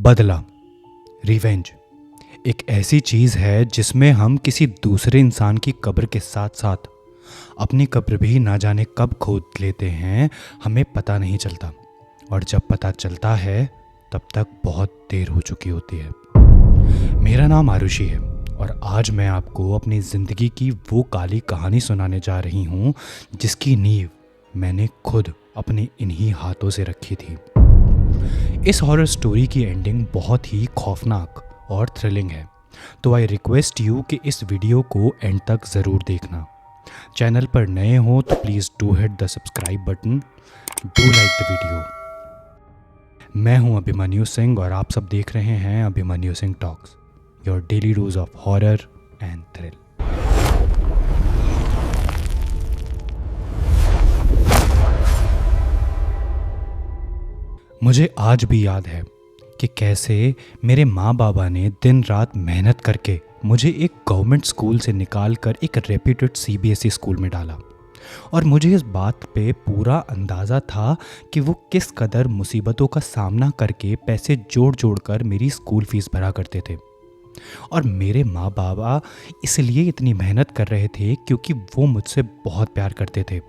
बदला, रिवेंज एक ऐसी चीज़ है जिसमें हम किसी दूसरे इंसान की कब्र के साथ साथ अपनी कब्र भी ना जाने कब खोद लेते हैं, हमें पता नहीं चलता। और जब पता चलता है तब तक बहुत देर हो चुकी होती है। मेरा नाम आरुषि है और आज मैं आपको अपनी ज़िंदगी की वो काली कहानी सुनाने जा रही हूँ जिसकी नींव मैंने खुद अपने इन्हीं हाथों से रखी थी। इस हॉरर स्टोरी की एंडिंग बहुत ही खौफनाक और थ्रिलिंग है, तो आई रिक्वेस्ट यू कि इस वीडियो को एंड तक ज़रूर देखना। चैनल पर नए हो तो please do hit the subscribe button, do like the video. मैं हूं अभिमन्यु सिंह और आप सब देख रहे हैं Abhimanyu Singh talks, your daily dose of horror and thrill. मुझे आज भी याद है कि कैसे मेरे माँ बाबा ने दिन रात मेहनत करके मुझे एक गवर्नमेंट स्कूल से निकाल कर एक रेप्यूटेड सीबीएसई स्कूल में डाला। और मुझे इस बात पे पूरा अंदाज़ा था कि वो किस कदर मुसीबतों का सामना करके पैसे जोड़ जोड़ कर मेरी स्कूल फीस भरा करते थे। और मेरे माँ बाबा इसलिए इतनी मेहनत कर रहे थे क्योंकि वो मुझसे बहुत प्यार करते थे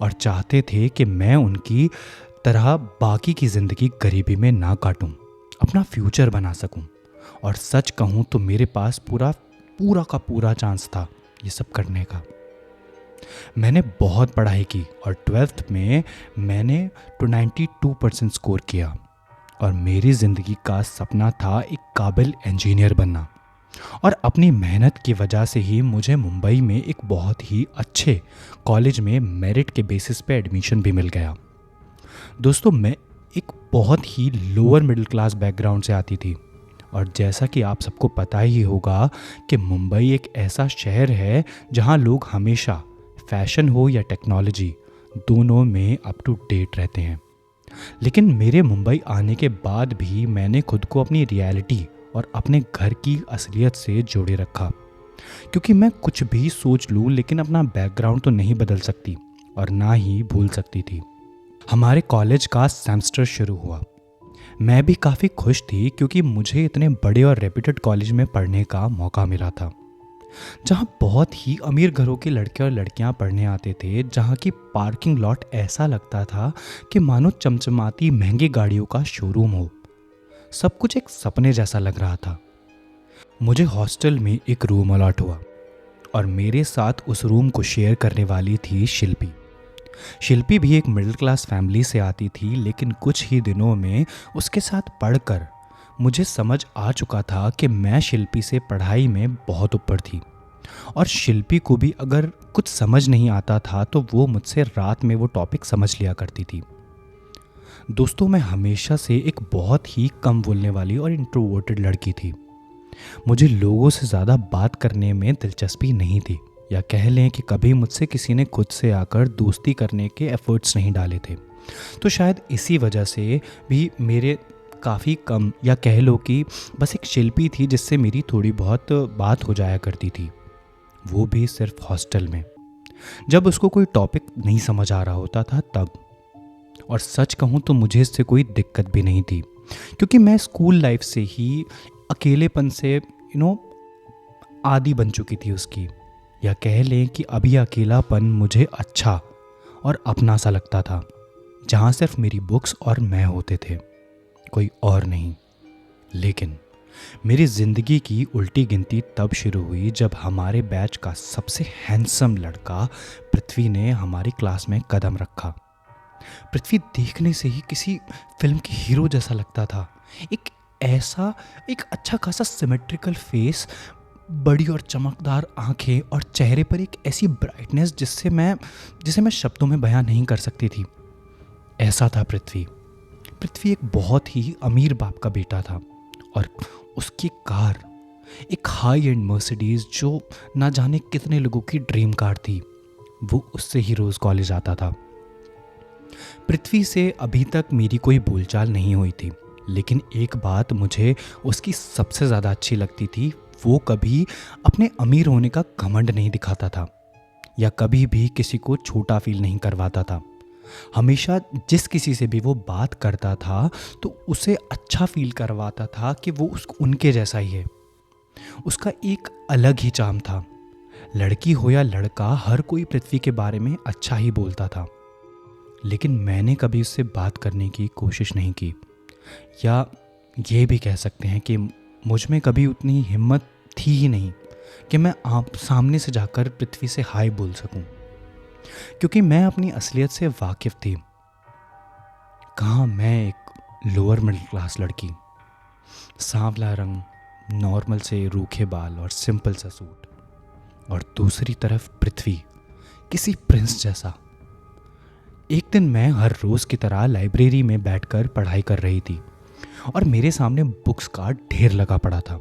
और चाहते थे कि मैं उनकी तरह बाकी की ज़िंदगी गरीबी में ना काटूं, अपना फ्यूचर बना सकूं। और सच कहूं तो मेरे पास पूरा का पूरा चांस था ये सब करने का। मैंने बहुत पढ़ाई की और 12th में मैंने 92% स्कोर किया और मेरी ज़िंदगी का सपना था एक काबिल इंजीनियर बनना। और अपनी मेहनत की वजह से ही मुझे मुंबई में एक बहुत ही अच्छे कॉलेज में मेरिट के बेसिस पे एडमिशन भी मिल गया। दोस्तों, मैं एक बहुत ही लोअर मिडिल क्लास बैकग्राउंड से आती थी और जैसा कि आप सबको पता ही होगा कि मुंबई एक ऐसा शहर है जहां लोग हमेशा फैशन हो या टेक्नोलॉजी दोनों में अप टू डेट रहते हैं। लेकिन मेरे मुंबई आने के बाद भी मैंने खुद को अपनी रियलिटी और अपने घर की असलियत से जोड़े रखा, क्योंकि मैं कुछ भी सोच लूँ लेकिन अपना बैकग्राउंड तो नहीं बदल सकती और ना ही भूल सकती थी। हमारे कॉलेज का सेमेस्टर शुरू हुआ। मैं भी काफ़ी खुश थी क्योंकि मुझे इतने बड़े और रेप्यूटेड कॉलेज में पढ़ने का मौका मिला था, जहाँ बहुत ही अमीर घरों के लड़के और लड़कियाँ पढ़ने आते थे, जहाँ की पार्किंग लॉट ऐसा लगता था कि मानो चमचमाती महंगी गाड़ियों का शोरूम हो। सब कुछ एक सपने जैसा लग रहा था। मुझे हॉस्टल में एक रूम अलॉट हुआ और मेरे साथ उस रूम को शेयर करने वाली थी शिल्पी। शिल्पी भी एक मिडिल क्लास फैमिली से आती थी, लेकिन कुछ ही दिनों में उसके साथ पढ़कर मुझे समझ आ चुका था कि मैं शिल्पी से पढ़ाई में बहुत ऊपर थी और शिल्पी को भी अगर कुछ समझ नहीं आता था तो वो मुझसे रात में वो टॉपिक समझ लिया करती थी। दोस्तों, मैं हमेशा से एक बहुत ही कम बोलने वाली और इंट्रोवर्टेड लड़की थी। मुझे लोगों से ज़्यादा बात करने में दिलचस्पी नहीं थी, या कह लें कि कभी मुझसे किसी ने खुद से आकर दोस्ती करने के एफर्ट्स नहीं डाले थे। तो शायद इसी वजह से भी मेरे काफ़ी कम, या कह लो कि बस एक शिल्पी थी जिससे मेरी थोड़ी बहुत बात हो जाया करती थी, वो भी सिर्फ हॉस्टल में, जब उसको कोई टॉपिक नहीं समझ आ रहा होता था तब। और सच कहूँ तो मुझे इससे कोई दिक्कत भी नहीं थी, क्योंकि मैं स्कूल लाइफ से ही अकेलेपन से आदी बन चुकी थी उसकी, या कह लें कि अभी अकेलापन मुझे अच्छा और अपना सा लगता था, जहाँ सिर्फ मेरी बुक्स और मैं होते थे, कोई और नहीं। लेकिन मेरी ज़िंदगी की उल्टी गिनती तब शुरू हुई जब हमारे बैच का सबसे हैंडसम लड़का पृथ्वी ने हमारी क्लास में कदम रखा। पृथ्वी देखने से ही किसी फिल्म की हीरो जैसा लगता था। एक अच्छा खासा सिमेट्रिकल फेस, बड़ी और चमकदार आंखें और चेहरे पर एक ऐसी ब्राइटनेस जिसे मैं शब्दों में बयां नहीं कर सकती थी। ऐसा था पृथ्वी एक बहुत ही अमीर बाप का बेटा था और उसकी कार एक हाई एंड मर्सिडीज, जो ना जाने कितने लोगों की ड्रीम कार थी। वो उससे ही रोज़ कॉलेज आता था। पृथ्वी से अभी तक मेरी कोई बोलचाल नहीं हुई थी, लेकिन एक बात मुझे उसकी सबसे ज़्यादा अच्छी लगती थी, वो कभी अपने अमीर होने का घमंड नहीं दिखाता था या कभी भी किसी को छोटा फील नहीं करवाता था। हमेशा जिस किसी से भी वो बात करता था तो उसे अच्छा फील करवाता था कि वो उनके जैसा ही है। उसका एक अलग ही चार्म था। लड़की हो या लड़का, हर कोई पृथ्वी के बारे में अच्छा ही बोलता था। लेकिन मैंने कभी उससे बात करने की कोशिश नहीं की, या ये भी कह सकते हैं कि मुझ में कभी उतनी हिम्मत थी ही नहीं कि मैं आप सामने से जाकर पृथ्वी से हाय बोल सकूं, क्योंकि मैं अपनी असलियत से वाकिफ थी। कहाँ मैं एक लोअर मिडिल क्लास लड़की, सांवला रंग, नॉर्मल से रूखे बाल और सिंपल सा सूट, और दूसरी तरफ पृथ्वी किसी प्रिंस जैसा। एक दिन मैं हर रोज की तरह लाइब्रेरी में बैठकर पढ़ाई कर रही थी और मेरे सामने बुक्स का ढेर लगा पड़ा था।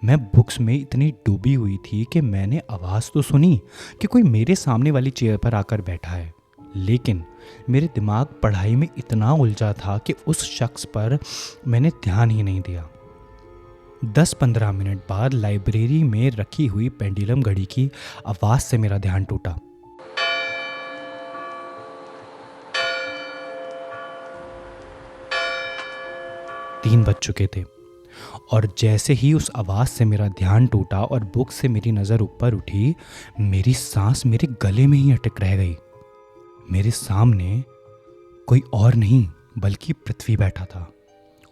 मैं बुक्स में इतनी डूबी हुई थी कि मैंने आवाज़ तो सुनी कि कोई मेरे सामने वाली चेयर पर आकर बैठा है, लेकिन मेरे दिमाग पढ़ाई में इतना उलझा था कि उस शख्स पर मैंने ध्यान ही नहीं दिया। 10-15 मिनट बाद लाइब्रेरी में रखी हुई पेंडुलम घड़ी की आवाज़ से मेरा ध्यान टूटा। 3 बज चुके थे और जैसे ही उस आवाज़ से मेरा ध्यान टूटा और बुक से मेरी नज़र ऊपर उठी, मेरी सांस मेरे गले में ही अटक रह गई। मेरे सामने कोई और नहीं बल्कि पृथ्वी बैठा था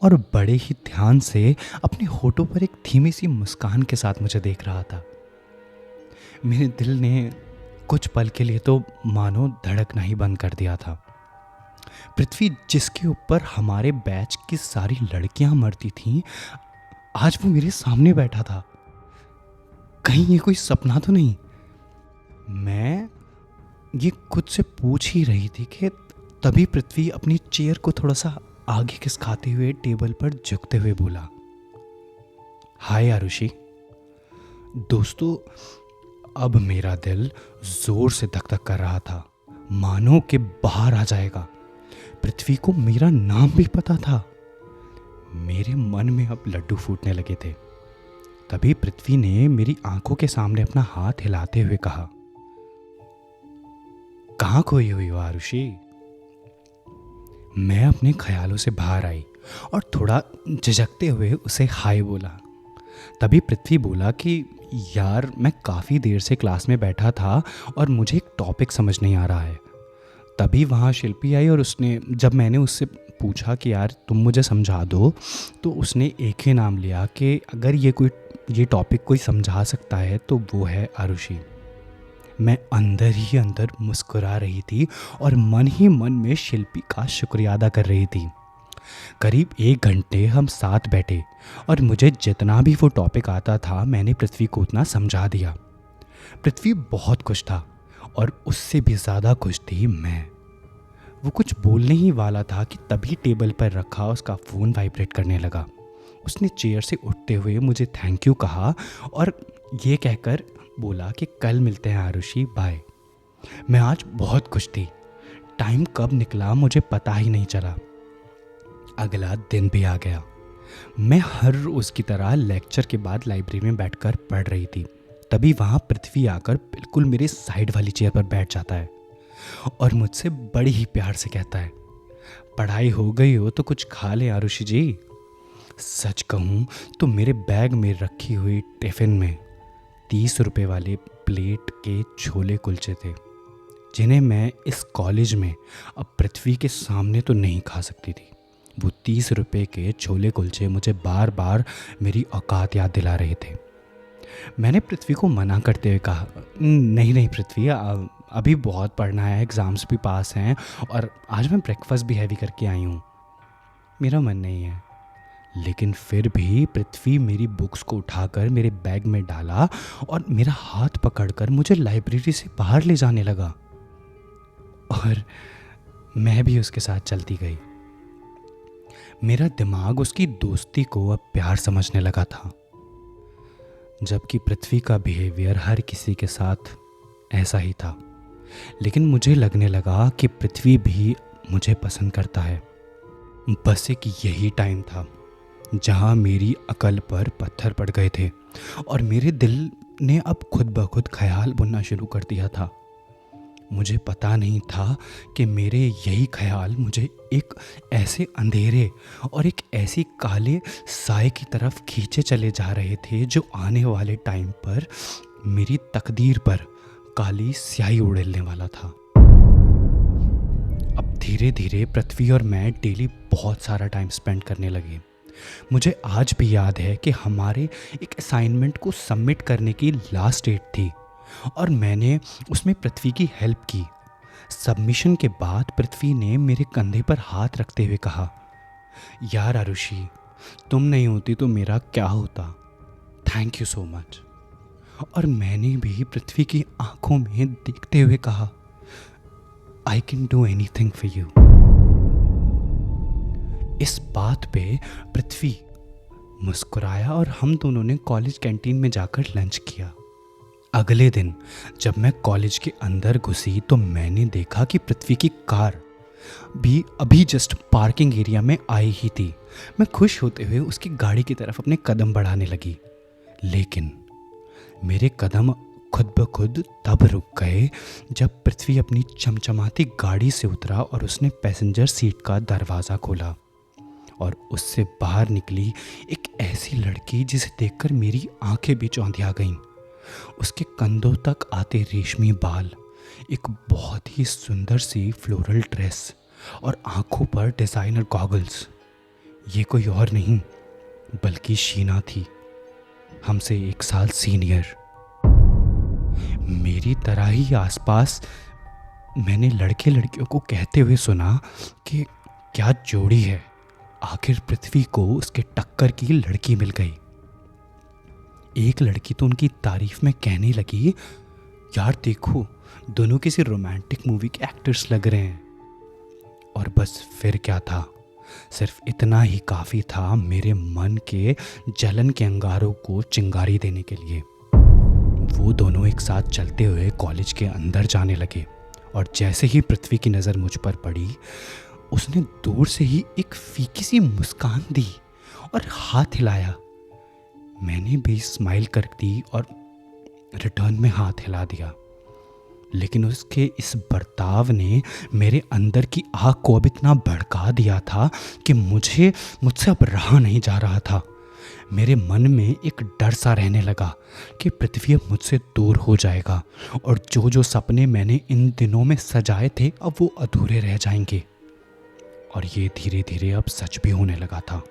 और बड़े ही ध्यान से अपने होठों पर एक धीमी सी मुस्कान के साथ मुझे देख रहा था। मेरे दिल ने कुछ पल के लिए तो मानो धड़कना ही बंद कर दिया था। पृथ्वी, जिसके ऊपर हमारे बैच की सारी लड़कियां मरती थीं, आज वो मेरे सामने बैठा था। कहीं ये कोई सपना तो नहीं? मैं ये खुद से पूछ ही रही थी कि तभी पृथ्वी अपनी चेयर को थोड़ा सा आगे खिसकाते हुए टेबल पर झुकते हुए बोला, हाय आरुषि। दोस्तों, अब मेरा दिल जोर से धक धक कर रहा था, मानो कि बाहर आ जाएगा। पृथ्वी को मेरा नाम भी पता था। मेरे मन में अब लड्डू फूटने लगे थे। तभी पृथ्वी ने मेरी आंखों के सामने अपना हाथ हिलाते हुए कहा, कहाँ खोई हुई हो आरुषि? मैं अपने ख्यालों से बाहर आई और थोड़ा झिझकते हुए उसे हाय बोला। तभी पृथ्वी बोला कि यार, मैं काफ़ी देर से क्लास में बैठा था और मुझे एक टॉपिक समझ नहीं आ रहा है। तभी वहाँ शिल्पी आई और जब मैंने उससे पूछा कि यार तुम मुझे समझा दो, तो उसने एक ही नाम लिया कि अगर ये टॉपिक कोई समझा सकता है तो वो है आरुषि। मैं अंदर ही अंदर मुस्कुरा रही थी और मन ही मन में शिल्पी का शुक्रिया अदा कर रही थी। करीब 1 घंटे हम साथ बैठे और मुझे जितना भी वो टॉपिक आता था मैंने पृथ्वी को उतना समझा दिया। पृथ्वी बहुत खुश था और उससे भी ज़्यादा खुश थी मैं। वो कुछ बोलने ही वाला था कि तभी टेबल पर रखा उसका फ़ोन वाइब्रेट करने लगा। उसने चेयर से उठते हुए मुझे थैंक यू कहा और ये कहकर बोला कि कल मिलते हैं आरुषि, बाय। मैं आज बहुत खुश थी। टाइम कब निकला मुझे पता ही नहीं चला। अगला दिन भी आ गया। मैं हर रोज़ की तरह लेक्चर के बाद लाइब्रेरी में बैठकर पढ़ रही थी। तभी वहाँ पृथ्वी आकर बिल्कुल मेरे साइड वाली चेयर पर बैठ जाता है और मुझसे बड़ी ही प्यार से कहता है, पढ़ाई हो गई हो तो कुछ खा ले आरुषि जी। सच कहूँ तो मेरे बैग में रखी हुई टिफ़िन में 30 रुपये वाले प्लेट के छोले कुलचे थे, जिन्हें मैं इस कॉलेज में अब पृथ्वी के सामने तो नहीं खा सकती थी। वो 30 रुपये के छोले कुलचे मुझे बार बार मेरी औकात याद दिला रहे थे। मैंने पृथ्वी को मना करते हुए कहा, नहीं नहीं पृथ्वी, अभी बहुत पढ़ना है, एग्ज़ाम्स भी पास हैं और आज मैं ब्रेकफास्ट भी हैवी करके आई हूँ, मेरा मन नहीं है। लेकिन फिर भी पृथ्वी मेरी बुक्स को उठाकर मेरे बैग में डाला और मेरा हाथ पकड़कर मुझे लाइब्रेरी से बाहर ले जाने लगा और मैं भी उसके साथ चलती गई। मेरा दिमाग उसकी दोस्ती को अब प्यार समझने लगा था, जबकि पृथ्वी का बिहेवियर हर किसी के साथ ऐसा ही था। लेकिन मुझे लगने लगा कि पृथ्वी भी मुझे पसंद करता है। बस एक यही टाइम था जहाँ मेरी अकल पर पत्थर पड़ गए थे और मेरे दिल ने अब खुद ब खुद ख्याल बुनना शुरू कर दिया था। मुझे पता नहीं था कि मेरे यही ख्याल मुझे एक ऐसे अंधेरे और एक ऐसी काले साए की तरफ खींचे चले जा रहे थे जो आने वाले टाइम पर मेरी तकदीर पर काली स्याही उड़ेलने वाला था। अब धीरे धीरे पृथ्वी और मैं डेली बहुत सारा टाइम स्पेंड करने लगे। मुझे आज भी याद है कि हमारे एक असाइनमेंट को सबमिट करने की लास्ट डेट थी और मैंने उसमें पृथ्वी की हेल्प की। सबमिशन के बाद पृथ्वी ने मेरे कंधे पर हाथ रखते हुए कहा, यार आरुषि, तुम नहीं होती तो मेरा क्या होता, थैंक यू सो मच। और मैंने भी पृथ्वी की आंखों में देखते हुए कहा, I can do anything for you. इस बात पे पृथ्वी मुस्कुराया और हम दोनों ने कॉलेज कैंटीन में जाकर लंच किया। अगले दिन जब मैं कॉलेज के अंदर घुसी तो मैंने देखा कि पृथ्वी की कार भी अभी जस्ट पार्किंग एरिया में आई ही थी। मैं खुश होते हुए उसकी गाड़ी की तरफ अपने कदम बढ़ाने लगी, लेकिन मेरे कदम खुद ब खुद तब रुक गए जब पृथ्वी अपनी चमचमाती गाड़ी से उतरा और उसने पैसेंजर सीट का दरवाज़ा खोला और उससे बाहर निकली एक ऐसी लड़की जिसे देखकर मेरी आंखें भी चौंधिया गईं। उसके कंधों तक आते रेशमी बाल, एक बहुत ही सुंदर सी फ्लोरल ड्रेस और आंखों पर डिज़ाइनर गॉगल्स। ये कोई और नहीं बल्कि शीना थी, हमसे 1 साल सीनियर। मेरी तरह ही आसपास मैंने लड़के लड़कियों को कहते हुए सुना कि क्या जोड़ी है, आखिर पृथ्वी को उसके टक्कर की लड़की मिल गई। एक लड़की तो उनकी तारीफ में कहने लगी, यार देखो, दोनों किसी रोमांटिक मूवी के एक्टर्स लग रहे हैं। और बस फिर क्या था, सिर्फ इतना ही काफ़ी था मेरे मन के जलन के अंगारों को चिंगारी देने के लिए। वो दोनों एक साथ चलते हुए कॉलेज के अंदर जाने लगे और जैसे ही पृथ्वी की नज़र मुझ पर पड़ी, उसने दूर से ही एक फीकी सी मुस्कान दी और हाथ हिलाया। मैंने भी स्माइल कर दी और रिटर्न में हाथ हिला दिया, लेकिन उसके इस बर्ताव ने मेरे अंदर की आग को अब इतना भड़का दिया था कि मुझसे अब रहा नहीं जा रहा था। मेरे मन में एक डर सा रहने लगा कि पृथ्वी अब मुझसे दूर हो जाएगा और जो जो सपने मैंने इन दिनों में सजाए थे अब वो अधूरे रह जाएंगे। और ये धीरे धीरे अब सच भी होने लगा था।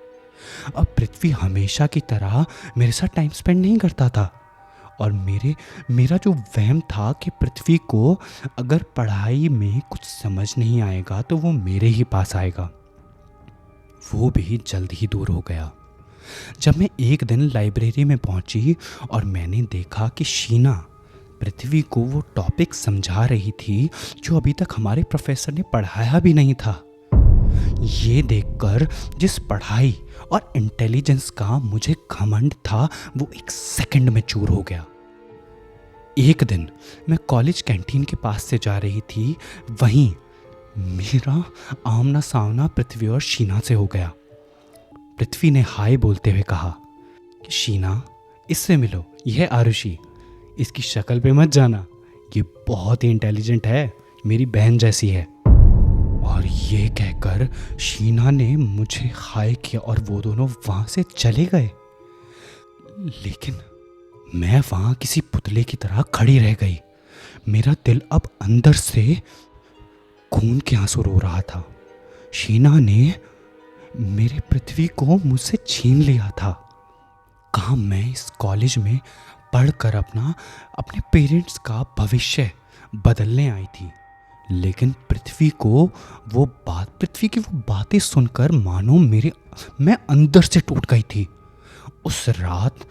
अब पृथ्वी हमेशा की तरह मेरे साथ टाइम स्पेंड नहीं करता था और मेरा जो वहम था कि पृथ्वी को अगर पढ़ाई में कुछ समझ नहीं आएगा तो वो मेरे ही पास आएगा, वो भी जल्द ही दूर हो गया। जब मैं एक दिन लाइब्रेरी में पहुंची और मैंने देखा कि शीना पृथ्वी को वो टॉपिक समझा रही थी जो अभी तक हमारे प्रोफेसर ने पढ़ाया भी नहीं था। ये देखकर जिस पढ़ाई और इंटेलिजेंस का मुझे घमंड था वो एक सेकंड में चूर हो गया। एक दिन मैं कॉलेज कैंटीन के पास से जा रही थी, वहीं मेरा आमना सामना पृथ्वी और शीना से हो गया। पृथ्वी ने हाय बोलते हुए कहा कि शीना, इससे मिलो, यह है आरुषि, इसकी शक्ल पे मत जाना, ये बहुत ही इंटेलिजेंट है, मेरी बहन जैसी है। और ये कहकर शीना ने मुझे हाय किया और वो दोनों वहाँ से चले गए। लेकिन मैं वहाँ किसी पुतले की तरह खड़ी रह गई। मेरा दिल अब अंदर से खून के आंसू रो रहा था। शीना ने मेरे पृथ्वी को मुझसे छीन लिया था। कहाँ मैं इस कॉलेज में पढ़कर अपने पेरेंट्स का भविष्य बदलने आई थी, लेकिन पृथ्वी की वो बातें सुनकर मानो मैं अंदर से टूट गई थी। उस रात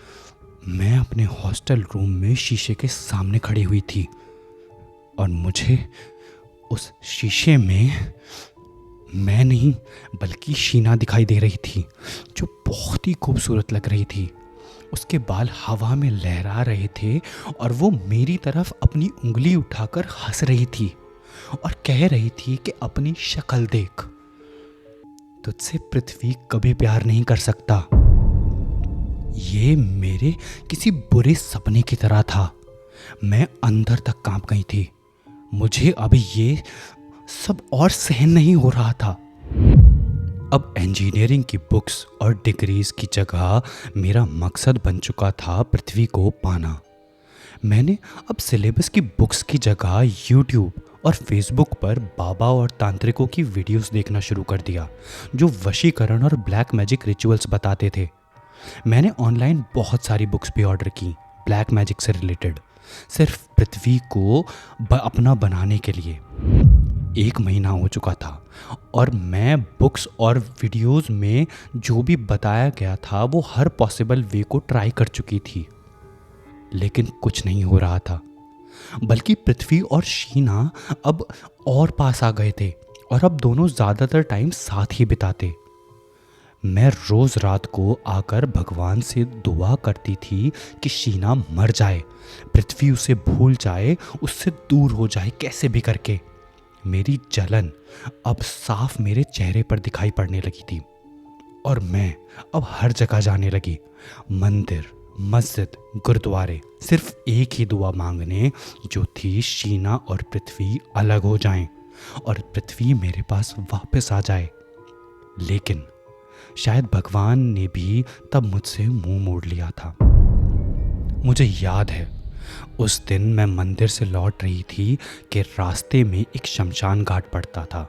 मैं अपने हॉस्टल रूम में शीशे के सामने खड़ी हुई थी और मुझे उस शीशे में मैं नहीं बल्कि शीना दिखाई दे रही थी, जो बहुत ही खूबसूरत लग रही थी। उसके बाल हवा में लहरा रहे थे और वो मेरी तरफ अपनी उंगली उठाकर हंस रही थी और कह रही थी कि अपनी शक्ल देख, तुझसे पृथ्वी कभी प्यार नहीं कर सकता। ये मेरे किसी बुरे सपने की तरह था। मैं अंदर तक कांप गई थी। मुझे अब ये सब और सहन नहीं हो रहा था। अब इंजीनियरिंग की बुक्स और डिग्रीज की जगह मेरा मकसद बन चुका था पृथ्वी को पाना। मैंने अब सिलेबस की बुक्स की जगह यूट्यूब और फेसबुक पर बाबा और तांत्रिकों की वीडियोस देखना शुरू कर दिया, जो वशीकरण और ब्लैक मैजिक रिचुअल्स बताते थे। मैंने ऑनलाइन बहुत सारी बुक्स भी ऑर्डर की ब्लैक मैजिक से रिलेटेड, सिर्फ पृथ्वी को अपना बनाने के लिए। 1 महीना हो चुका था और मैं बुक्स और वीडियोस में जो भी बताया गया था वो हर पॉसिबल वे को ट्राई कर चुकी थी, लेकिन कुछ नहीं हो रहा था। बल्कि पृथ्वी और शीना अब और पास आ गए थे और अब दोनों ज़्यादातर टाइम साथ ही बिताते। मैं रोज़ रात को आकर भगवान से दुआ करती थी कि शीना मर जाए, पृथ्वी उसे भूल जाए, उससे दूर हो जाए कैसे भी करके। मेरी जलन अब साफ मेरे चेहरे पर दिखाई पड़ने लगी थी और मैं अब हर जगह जाने लगी, मंदिर, मस्जिद, गुरुद्वारे, सिर्फ एक ही दुआ मांगने, जो थी शीना और पृथ्वी अलग हो जाएं और पृथ्वी मेरे पास वापस आ जाए। लेकिन शायद भगवान ने भी तब मुझसे मुंह मोड़ लिया था। मुझे याद है उस दिन मैं मंदिर से लौट रही थी कि रास्ते में एक शमशान घाट पड़ता था।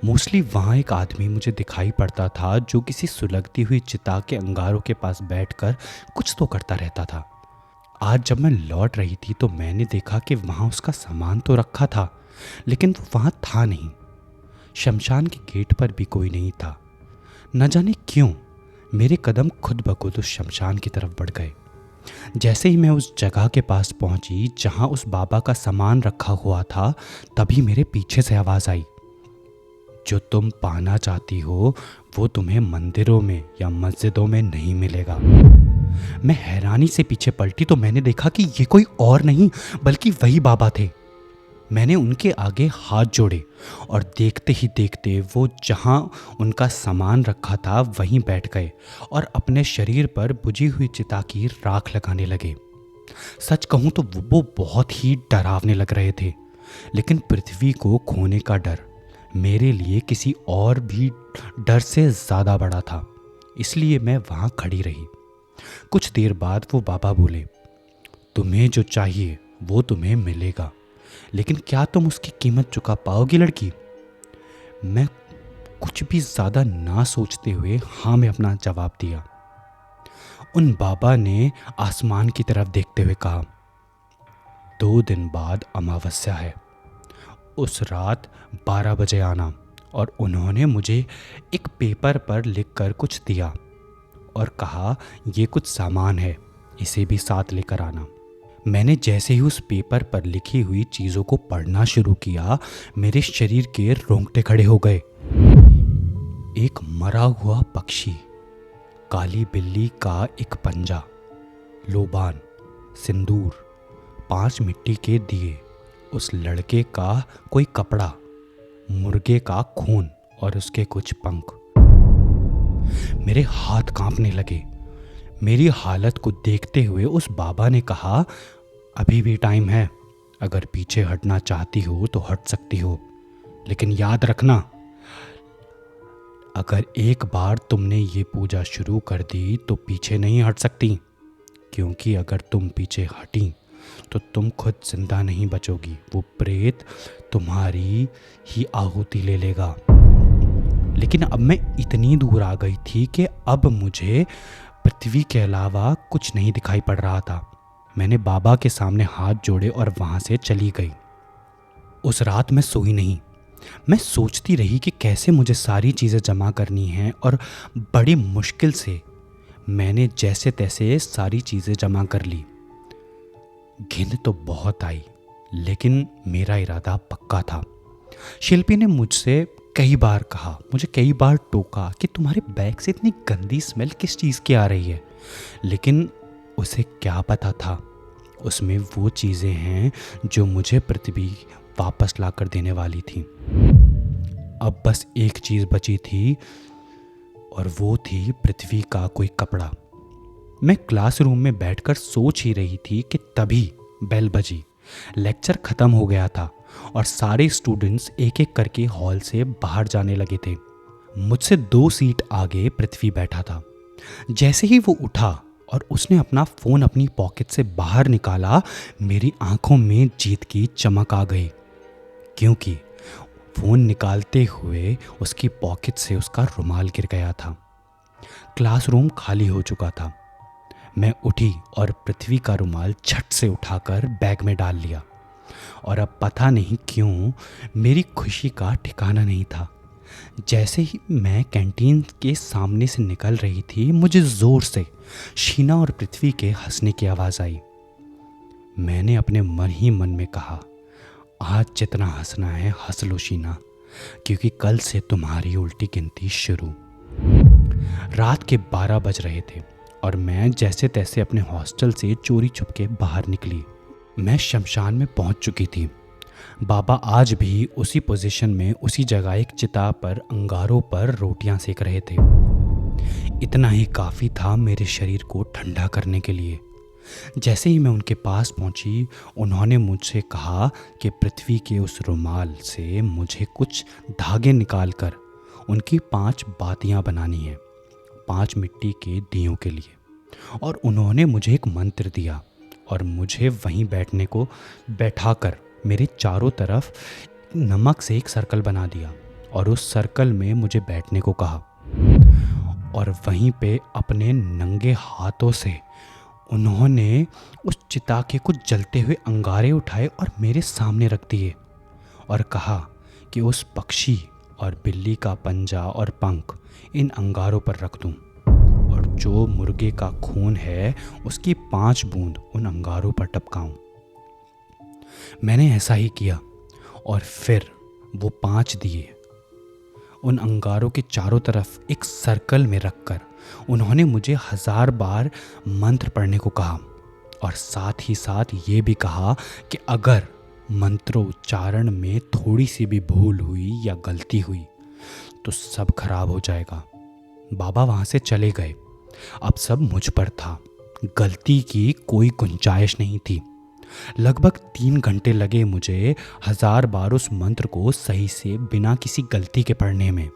मोस्टली वहाँ एक आदमी मुझे दिखाई पड़ता था जो किसी सुलगती हुई चिता के अंगारों के पास बैठकर कुछ तो करता रहता था। आज जब मैं लौट रही थी तो मैंने देखा कि वहाँ उसका सामान तो रखा था, लेकिन वो वहाँ था नहीं। शमशान के गेट पर भी कोई नहीं था। न जाने क्यों मेरे कदम खुद ब खुद उस शमशान की तरफ बढ़ गए। जैसे ही मैं उस जगह के पास पहुंची जहां उस बाबा का सामान रखा हुआ था, तभी मेरे पीछे से आवाज आई, जो तुम पाना चाहती हो वो तुम्हें मंदिरों में या मस्जिदों में नहीं मिलेगा। मैं हैरानी से पीछे पलटी तो मैंने देखा कि ये कोई और नहीं बल्कि वही बाबा थे। मैंने उनके आगे हाथ जोड़े और देखते ही देखते वो जहां उनका सामान रखा था वहीं बैठ गए और अपने शरीर पर बुझी हुई चिता की राख लगाने लगे। सच कहूं तो वो बहुत ही डरावने लग रहे थे, लेकिन पृथ्वी को खोने का डर मेरे लिए किसी और भी डर से ज़्यादा बड़ा था। इसलिए मैं वहाँ खड़ी रही। कुछ देर बाद वो बाबा बोले, तुम्हें जो चाहिए वो तुम्हें मिलेगा, लेकिन क्या तुम उसकी कीमत चुका पाओगी लड़की? मैं कुछ भी ज़्यादा ना सोचते हुए हाँ में अपना जवाब दिया। उन बाबा ने आसमान की तरफ देखते हुए कहा, 2 दिन बाद अमावस्या है, उस रात 12 बजे आना। और उन्होंने मुझे एक पेपर पर लिखकर कुछ दिया और कहा, ये कुछ सामान है, इसे भी साथ लेकर आना। मैंने जैसे ही उस पेपर पर लिखी हुई चीज़ों को पढ़ना शुरू किया, मेरे शरीर के रोंगटे खड़े हो गए। एक मरा हुआ पक्षी, काली बिल्ली का एक पंजा, लोबान, सिंदूर, 5 मिट्टी के दिए, उस लड़के का कोई कपड़ा, मुर्गे का खून और उसके कुछ पंख। मेरे हाथ कांपने लगे। मेरी हालत को देखते हुए उस बाबा ने कहा, अभी भी टाइम है, अगर पीछे हटना चाहती हो तो हट सकती हो, लेकिन याद रखना, अगर एक बार तुमने ये पूजा शुरू कर दी तो पीछे नहीं हट सकती, क्योंकि अगर तुम पीछे हटी तो तुम खुद जिंदा नहीं बचोगी, वो प्रेत तुम्हारी ही आहुति ले लेगा। लेकिन अब मैं इतनी दूर आ गई थी कि अब मुझे पृथ्वी के अलावा कुछ नहीं दिखाई पड़ रहा था। मैंने बाबा के सामने हाथ जोड़े और वहाँ से चली गई। उस रात मैं सोई नहीं। मैं सोचती रही कि कैसे मुझे सारी चीज़ें जमा करनी हैं और बड़ी मुश्किल से मैंने जैसे तैसे सारी चीज़ें जमा कर ली। घिन तो बहुत आई, लेकिन मेरा इरादा पक्का था। शिल्पी ने मुझसे कई बार कहा, मुझे कई बार टोका कि तुम्हारे बैग से इतनी गंदी स्मेल किस चीज़ की आ रही है, लेकिन उसे क्या पता था उसमें वो चीज़ें हैं जो मुझे पृथ्वी वापस ला कर देने वाली थी। अब बस एक चीज़ बची थी और वो थी पृथ्वी का कोई कपड़ा। मैं क्लासरूम में बैठकर सोच ही रही थी कि तभी बेल बजी। लेक्चर ख़त्म हो गया था और सारे स्टूडेंट्स एक एक करके हॉल से बाहर जाने लगे थे। मुझसे 2 सीट आगे पृथ्वी बैठा था। जैसे ही वो उठा और उसने अपना फ़ोन अपनी पॉकेट से बाहर निकाला, मेरी आंखों में जीत की चमक आ गई, क्योंकि फ़ोन निकालते हुए उसकी पॉकेट से उसका रुमाल गिर गया था। क्लासरूम खाली हो चुका था। मैं उठी और पृथ्वी का रुमाल झट से उठाकर बैग में डाल लिया, और अब पता नहीं क्यों मेरी खुशी का ठिकाना नहीं था। जैसे ही मैं कैंटीन के सामने से निकल रही थी, मुझे ज़ोर से शीना और पृथ्वी के हंसने की आवाज़ आई। मैंने अपने मन ही मन में कहा, आज जितना हंसना है हंस लो शीना, क्योंकि कल से तुम्हारी उल्टी गिनती शुरू। रात के 12 बज रहे थे और मैं जैसे तैसे अपने हॉस्टल से चोरी छुपके बाहर निकली। मैं शमशान में पहुंच चुकी थी। बाबा आज भी उसी पोजीशन में, उसी जगह एक चिता पर अंगारों पर रोटियां सेक रहे थे। इतना ही काफ़ी था मेरे शरीर को ठंडा करने के लिए। जैसे ही मैं उनके पास पहुंची, उन्होंने मुझसे कहा कि पृथ्वी के उस रुमाल से मुझे कुछ धागे निकालकर उनकी 5 बातियां बनानी हैं, 5 मिट्टी के दियों के लिए। और उन्होंने मुझे एक मंत्र दिया और मुझे वहीं बैठने को बैठाकर मेरे चारों तरफ नमक से एक सर्कल बना दिया और उस सर्कल में मुझे बैठने को कहा। और वहीं पे अपने नंगे हाथों से उन्होंने उस चिता के कुछ जलते हुए अंगारे उठाए और मेरे सामने रख दिए और कहा कि उस पक्षी और बिल्ली का पंजा और पंख इन अंगारों पर रख दूं, और जो मुर्गे का खून है उसकी 5 बूंद उन अंगारों पर टपकाऊं। मैंने ऐसा ही किया और फिर वो 5 दिए उन अंगारों के चारों तरफ एक सर्कल में रखकर उन्होंने मुझे 1000 बार मंत्र पढ़ने को कहा, और साथ ही साथ ये भी कहा कि अगर मंत्रोच्चारण में थोड़ी सी भी भूल हुई या गलती हुई तो सब खराब हो जाएगा। बाबा वहाँ से चले गए। अब सब मुझ पर था, गलती की कोई गुंजाइश नहीं थी। लगभग 3 घंटे लगे मुझे 1000 बार उस मंत्र को सही से बिना किसी गलती के पढ़ने में।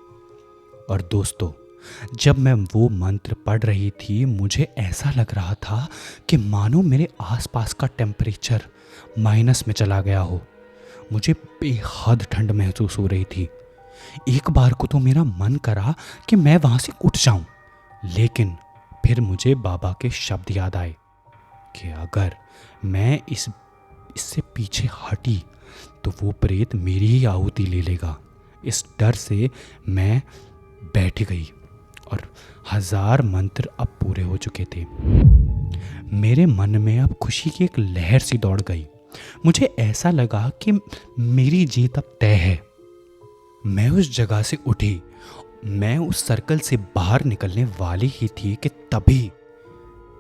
और दोस्तों, जब मैं वो मंत्र पढ़ रही थी, मुझे ऐसा लग रहा था कि मानो मेरे आसपास का टेम्परेचर माइनस में चला गया हो। मुझे बेहद ठंड महसूस हो रही थी। एक बार को तो मेरा मन करा कि मैं वहाँ से उठ जाऊं, लेकिन फिर मुझे बाबा के शब्द याद आए कि अगर मैं इससे पीछे हटी तो वो प्रेत मेरी ही आहुति ले लेगा। इस डर से मैं बैठ गई और 1000 मंत्र अब पूरे हो चुके थे। मेरे मन में अब खुशी की एक लहर सी दौड़ गई। मुझे ऐसा लगा कि मेरी जीत अब तय है। मैं उस जगह से उठी, मैं उस सर्कल से बाहर निकलने वाली ही थी कि तभी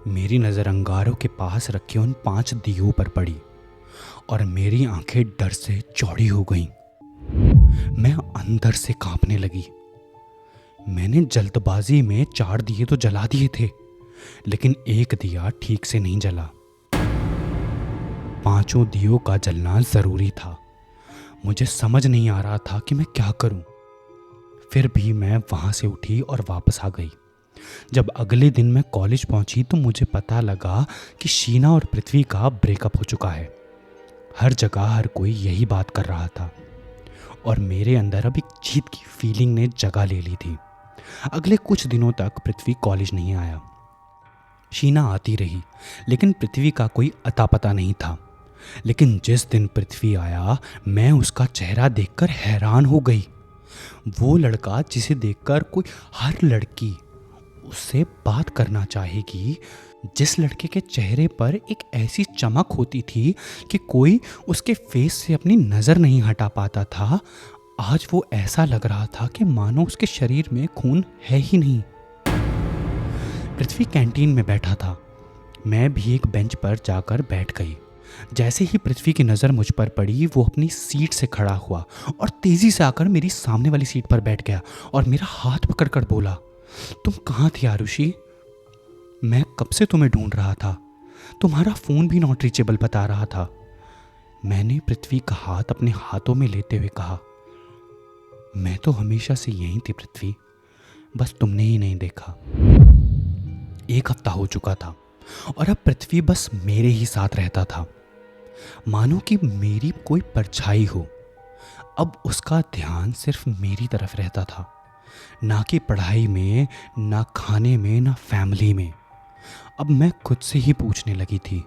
मेरी नज़र अंगारों के पास रखे उन 5 दियों पर पड़ी और मेरी आंखें डर से चौड़ी हो गईं। मैं अंदर से कांपने लगी। मैंने जल्दबाजी में 4 दिए तो जला दिए थे, लेकिन एक दिया ठीक से नहीं जला। 5 दियों का जलना ज़रूरी था। मुझे समझ नहीं आ रहा था कि मैं क्या करूं। फिर भी मैं वहाँ से उठी और वापस आ गई। जब अगले दिन मैं कॉलेज पहुंची तो मुझे पता लगा कि शीना और पृथ्वी का ब्रेकअप हो चुका है। हर जगह हर कोई यही बात कर रहा था और मेरे अंदर अब एक जीत की फीलिंग ने जगह ले ली थी। अगले कुछ दिनों तक पृथ्वी कॉलेज नहीं आया। शीना आती रही, लेकिन पृथ्वी का कोई अता पता नहीं था। लेकिन जिस दिन पृथ्वी आया, मैं उसका चेहरा देखकर हैरान हो गई। वो लड़का जिसे देखकर कोई हर लड़की उससे बात करना चाहेगी, जिस लड़के के चेहरे पर एक ऐसी चमक होती थी कि कोई उसके फेस से अपनी नज़र नहीं हटा पाता था, आज वो ऐसा लग रहा था कि मानो उसके शरीर में खून है ही नहीं। पृथ्वी कैंटीन में बैठा था। मैं भी एक बेंच पर जाकर बैठ गई। जैसे ही पृथ्वी की नज़र मुझ पर पड़ी, वो अपनी सीट से खड़ा हुआ और तेज़ी से आकर मेरी सामने वाली सीट पर बैठ गया और मेरा हाथ पकड़कर बोला, तुम कहाँ थी आरुषि? मैं कब से तुम्हें ढूंढ रहा था। तुम्हारा फ़ोन भी नॉट रीचेबल बता रहा था। मैंने पृथ्वी का हाथ अपने हाथों में लेते हुए कहा, मैं तो हमेशा से यहीं थी पृथ्वी, बस तुमने ही नहीं देखा। 1 हफ्ता हो चुका था और अब पृथ्वी बस मेरे ही साथ रहता था, मानो कि मेरी कोई परछाई हो। अब उसका ध्यान सिर्फ मेरी तरफ रहता था, ना कि पढ़ाई में, ना खाने में, ना फैमिली में। अब मैं खुद से ही पूछने लगी थी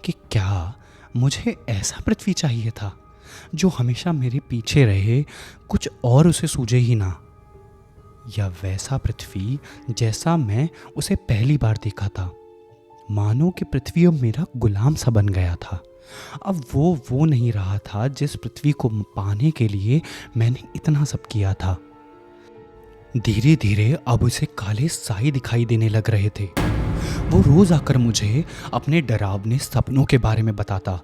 कि क्या मुझे ऐसा पृथ्वी चाहिए था जो हमेशा मेरे पीछे रहे, कुछ और उसे सूझे ही ना, या वैसा पृथ्वी जैसा मैं उसे पहली बार देखा था, मानो कि पृथ्वी अब मेरा गुलाम सा बन गया था। अब वो नहीं रहा था जिस पृथ्वी को पाने के लिए मैंने इतना सब किया था। धीरे धीरे अब उसे काले साए दिखाई देने लग रहे थे। वो रोज आकर मुझे अपने डरावने सपनों के बारे में बताता,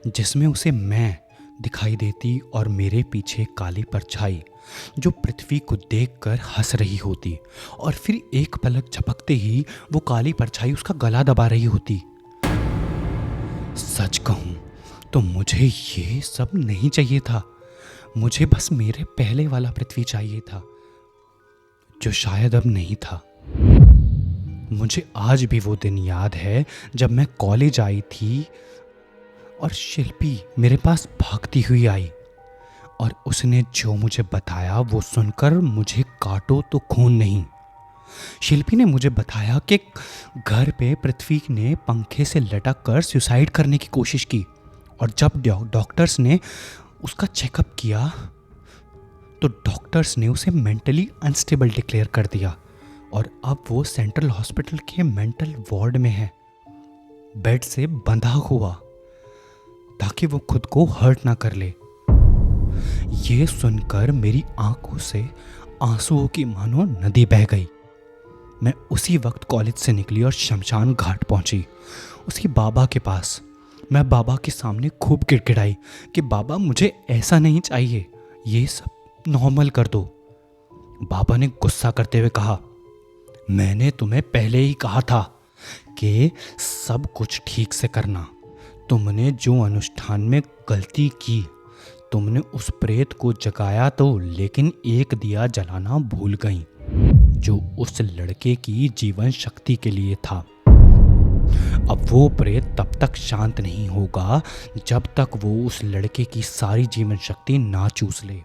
जिसमें उसे मैं दिखाई देती और मेरे पीछे काली परछाई जो पृथ्वी को देखकर हंस रही होती, और फिर एक पलक झपकते ही वो काली परछाई उसका गला दबा रही होती। सच कहूं तो मुझे ये सब नहीं चाहिए था। मुझे बस मेरे पहले वाला पृथ्वी चाहिए था, जो शायद अब नहीं था। मुझे आज भी वो दिन याद है जब मैं कॉलेज आई थी और शिल्पी मेरे पास भागती हुई आई, और उसने जो मुझे बताया वो सुनकर मुझे काटो तो खून नहीं। शिल्पी ने मुझे बताया कि घर पे पृथ्वी ने पंखे से लटक कर सुसाइड करने की कोशिश की, और जब डॉक्टर्स ने उसका चेकअप किया तो डॉक्टर्स ने उसे मेंटली अनस्टेबल डिक्लेयर कर दिया, और अब वो सेंट्रल हॉस्पिटल के मेंटल वार्ड में है, बेड से बंधा हुआ, ताकि वो खुद को हर्ट ना कर ले। ये सुनकर मेरी आंखों से आंसुओं की मानो नदी बह गई। मैं उसी वक्त कॉलेज से निकली और शमशान घाट पहुंची, उसके बाबा के पास। मैं बाबा के सामने खूब गिड़गिड़ाई कि बाबा मुझे ऐसा नहीं चाहिए, ये सब नॉर्मल कर दो। बाबा ने गुस्सा करते हुए कहा, मैंने तुम्हें पहले ही कहा था कि सब कुछ ठीक से करना। तुमने जो अनुष्ठान में गलती की, तुमने उस प्रेत को जगाया तो, लेकिन एक दिया जलाना भूल गई जो उस लड़के की जीवन शक्ति के लिए था। अब वो प्रेत तब तक शांत नहीं होगा जब तक वो उस लड़के की सारी जीवन शक्ति ना चूस ले।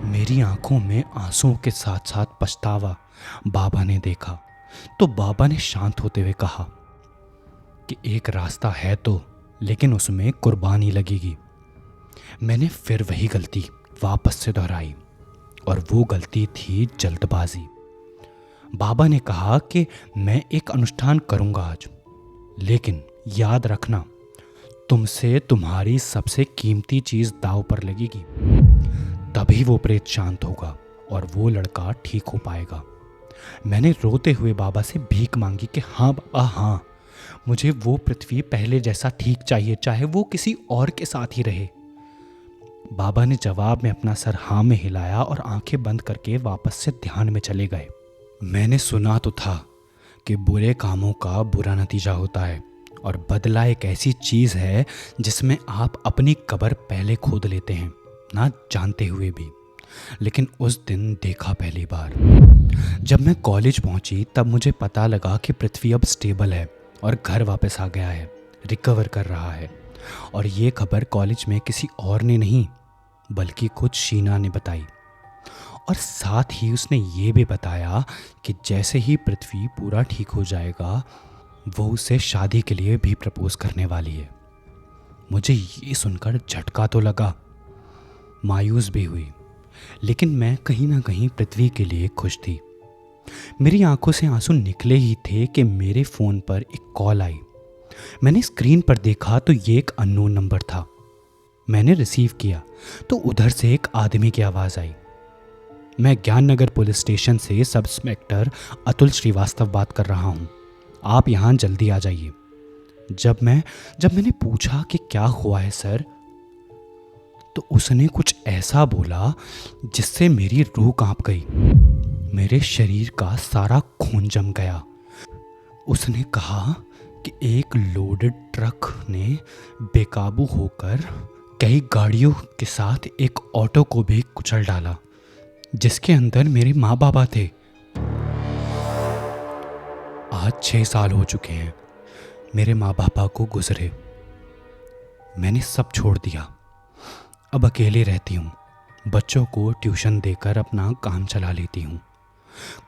मेरी आंखों में आंसुओं के साथ साथ पछतावा बाबा ने देखा, तो बाबा ने शांत होते हुए कहा कि एक रास्ता है तो, लेकिन उसमें कुर्बानी लगेगी। मैंने फिर वही गलती वापस से दोहराई, और वो गलती थी जल्दबाजी। बाबा ने कहा कि मैं एक अनुष्ठान करूंगा आज, लेकिन याद रखना, तुमसे तुम्हारी सबसे कीमती चीज दांव पर लगेगी, तभी वो प्रेत शांत होगा और वो लड़का ठीक हो पाएगा। मैंने रोते हुए बाबा से भीख मांगी कि हाँ बाबा हाँ, मुझे वो पृथ्वी पहले जैसा ठीक चाहिए, चाहे वो किसी और के साथ ही रहे। बाबा ने जवाब में अपना सर हाँ में हिलाया और आंखें बंद करके वापस से ध्यान में चले गए। मैंने सुना तो था कि बुरे कामों का बुरा नतीजा होता है, और बदला एक ऐसी चीज़ है जिसमें आप अपनी कब्र पहले खोद लेते हैं, ना जानते हुए भी। लेकिन उस दिन देखा पहली बार। जब मैं कॉलेज पहुंची तब मुझे पता लगा कि पृथ्वी अब स्टेबल है और घर वापस आ गया है, रिकवर कर रहा है। और ये खबर कॉलेज में किसी और ने नहीं, बल्कि खुद शीना ने बताई। और साथ ही उसने ये भी बताया कि जैसे ही पृथ्वी पूरा ठीक हो जाएगा, वो उसे शादी के लिए भी प्रपोज करने वाली है। मुझे ये सुनकर झटका तो लगा, मायूस भी हुई, लेकिन मैं कहीं ना कहीं पृथ्वी के लिए खुश थी। मेरी आंखों से आंसू निकले ही थे कि मेरे फ़ोन पर एक कॉल आई। मैंने स्क्रीन पर देखा तो ये एक अननोन नंबर था। मैंने रिसीव किया तो उधर से एक आदमी की आवाज़ आई। मैं ज्ञाननगर पुलिस स्टेशन से सब इंस्पेक्टर अतुल श्रीवास्तव बात कर रहा हूँ, आप यहाँ जल्दी आ जाइए। जब मैंने पूछा कि क्या हुआ है सर, तो उसने कुछ ऐसा बोला जिससे मेरी रूह कांप गई, मेरे शरीर का सारा खून जम गया। उसने कहा कि एक लोडेड ट्रक ने बेकाबू होकर कई गाड़ियों के साथ एक ऑटो को भी कुचल डाला, जिसके अंदर मेरे माँ बाबा थे। आज 6 साल हो चुके हैं मेरे माँ बाबा को गुजरे। मैंने सब छोड़ दिया, अब अकेले रहती हूँ। बच्चों को ट्यूशन देकर अपना काम चला लेती हूँ।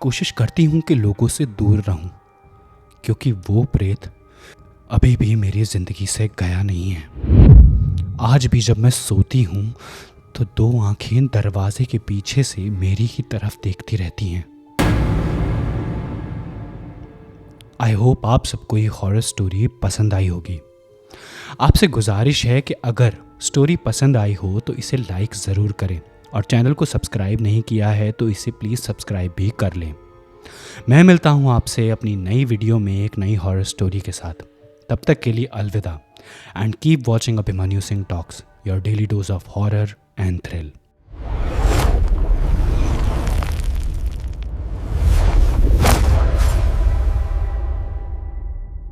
कोशिश करती हूँ कि लोगों से दूर रहूँ, क्योंकि वो प्रेत अभी भी मेरी ज़िंदगी से गया नहीं है। आज भी जब मैं सोती हूँ तो 2 आँखें दरवाजे के पीछे से मेरी ही तरफ देखती रहती हैं। आई होप आप सबको ये हॉरर स्टोरी पसंद आई होगी। आपसे गुजारिश है कि अगर स्टोरी पसंद आई हो तो इसे लाइक ज़रूर करें, और चैनल को सब्सक्राइब नहीं किया है तो इसे प्लीज़ सब्सक्राइब भी कर लें। मैं मिलता हूँ आपसे अपनी नई वीडियो में एक नई हॉरर स्टोरी के साथ। तब तक के लिए अलविदा, and keep watching Abhimanyu Singh talks, your daily dose of horror and thrill.